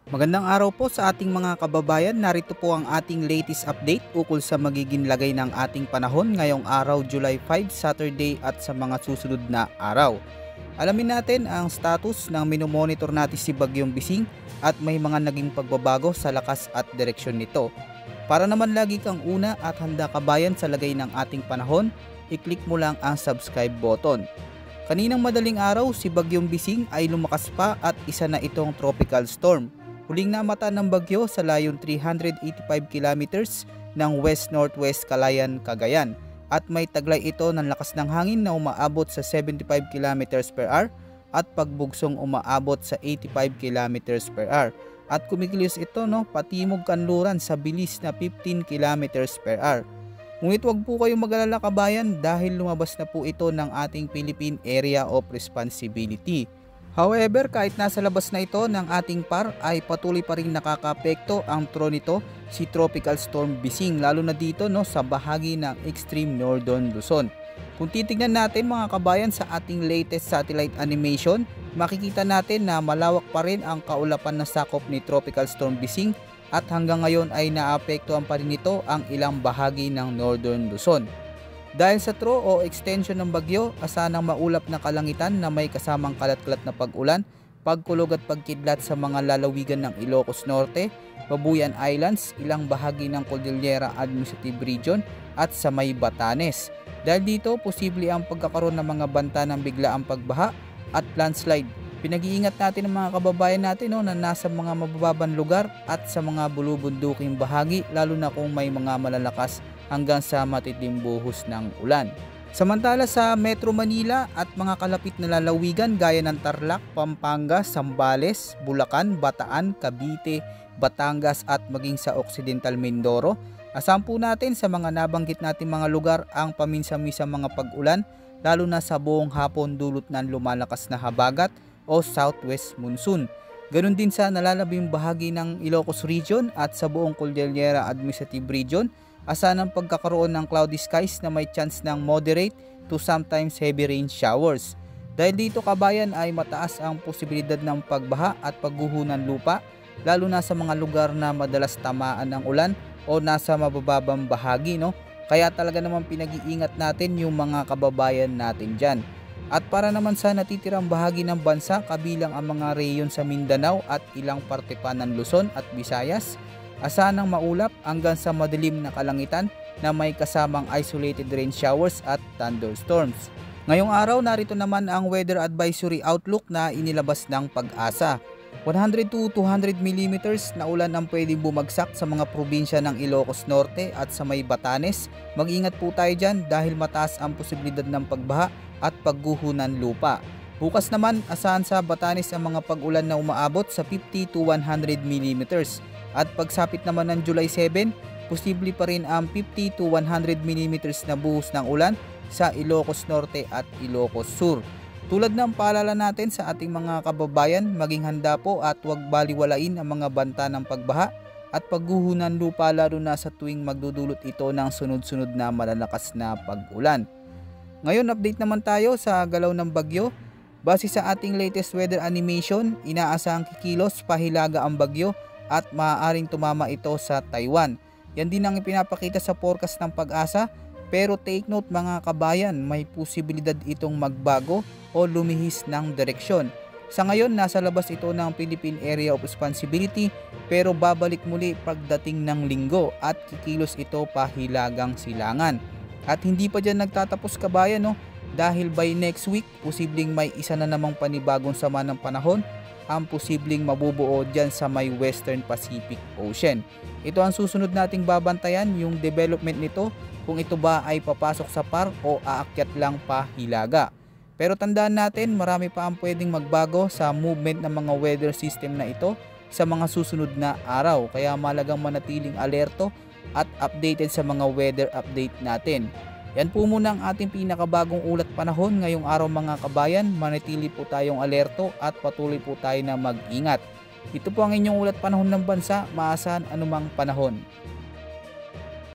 Magandang araw po sa ating mga kababayan. Narito po ang ating latest update ukol sa magiging lagay ng ating panahon ngayong araw July 5, Saturday at sa mga susunod na araw. Alamin natin ang status ng minomonitor natin si Bagyong Bising at may mga naging pagbabago sa lakas at direksyon nito. Para naman lagi kang una at handa kabayan sa lagay ng ating panahon, i-click mo lang ang subscribe button. Kaninang madaling araw, si Bagyong Bising ay lumakas pa at isa na itong tropical storm. Huling namata ng bagyo sa layong 385 kilometers ng west-northwest Calayan, Cagayan at may taglay ito ng lakas ng hangin na umaabot sa 75 kilometers per hour at pagbugsong umaabot sa 85 kilometers per hour at kumikilos ito patimog kanluran sa bilis na 15 kilometers per hour. Ngunit wag po kayong mag-alala kabayan dahil lumabas na po ito ng ating Philippine Area of Responsibility. However, kahit nasa labas na ito ng ating PAR ay patuloy pa rin nakakaapekto ang throw nito si Tropical Storm Bising lalo na dito sa bahagi ng extreme northern Luzon. Kung titignan natin mga kabayan sa ating latest satellite animation, makikita natin na malawak pa rin ang kaulapan na sakop ni Tropical Storm Bising at hanggang ngayon ay naapektuhan pa rin ito ang ilang bahagi ng northern Luzon. Dahil sa throw o extension ng bagyo, asanang maulap na kalangitan na may kasamang kalat-kalat na pag-ulan, pagkulog at pagkidlat sa mga lalawigan ng Ilocos Norte, Babuyan Islands, ilang bahagi ng Cordillera Administrative Region at sa may Batanes. Dahil dito, posible ang pagkakaroon ng mga banta ng biglaang pagbaha at landslide. Pinag-iingat natin ang mga kababayan natin na nasa mga mabababang lugar at sa mga bulubunduking bahagi lalo na kung may mga malalakas hanggang sa matitinding buhos ng ulan. Samantala sa Metro Manila at mga kalapit na lalawigan gaya ng Tarlac, Pampanga, Zambales, Bulacan, Bataan, Cavite, Batangas at maging sa Occidental Mindoro, asahan po natin sa mga nabanggit natin mga lugar ang paminsan-minsang mga pag-ulan lalo na sa buong hapon dulot ng lumalakas na habagat o southwest monsoon. Ganon din sa nalalabing bahagi ng Ilocos Region at sa buong Cordillera Administrative Region, asahan ang pagkakaroon ng cloudy skies na may chance ng moderate to sometimes heavy rain showers. Dahil dito kabayan ay mataas ang posibilidad ng pagbaha at pagguho ng lupa, lalo na sa mga lugar na madalas tamaan ng ulan o nasa mabababang bahagi. Kaya talaga naman pinag-iingat natin yung mga kababayan natin dyan. At para naman sa natitirang bahagi ng bansa kabilang ang mga rehiyon sa Mindanao at ilang parte pa ng Luzon at Visayas, asahan ng maulap hanggang sa madilim na kalangitan na may kasamang isolated rain showers at thunderstorms. Ngayong araw narito naman ang weather advisory outlook na inilabas ng Pag-asa. 100 to 200 mm na ulan ang pwedeng bumagsak sa mga probinsya ng Ilocos Norte at sa may Batanes. Mag-ingat po tayo dyan dahil mataas ang posibilidad ng pagbaha at pagguho ng lupa. Bukas naman asahan sa Batanes ang mga pag-ulan na umaabot sa 50 to 100 mm. At pagsapit naman ng July 7, posible pa rin ang 50 to 100 mm na buhos ng ulan sa Ilocos Norte at Ilocos Sur. Tulad ng paalala natin sa ating mga kababayan, maging handa po at huwag baliwalain ang mga banta ng pagbaha at pagguho ng lupa lalo na sa tuwing magdudulot ito ng sunod-sunod na malalakas na pag-ulan. Ngayon update naman tayo sa galaw ng bagyo. Base sa ating latest weather animation, inaasahang kikilos pahilaga ang bagyo at maaaring tumama ito sa Taiwan. Yan din ang ipinapakita sa forecast ng Pag-asa, pero take note mga kabayan, may posibilidad itong magbago o lumihis ng direksyon. Sa ngayon nasa labas ito ng Philippine Area of Responsibility pero babalik muli pagdating ng Linggo at kikilos ito pahilagang silangan. At hindi pa dyan nagtatapos kabayan dahil by next week posibleng may isa na namang panibagong sama ng panahon ang posibleng mabubuo dyan sa may Western Pacific Ocean. Ito ang susunod nating babantayan, yung development nito, kung ito ba ay papasok sa PAR o aakyat lang pahilaga. Pero tandaan natin, marami pa ang pwedeng magbago sa movement ng mga weather system na ito sa mga susunod na araw. Kaya malagang manatiling alerto at updated sa mga weather update natin. Yan po muna ang ating pinakabagong ulat panahon ngayong araw mga kabayan. Manatili po tayong alerto at patuloy po tayo na mag-ingat. Ito po ang inyong ulat panahon ng bansa, maasahan anumang panahon.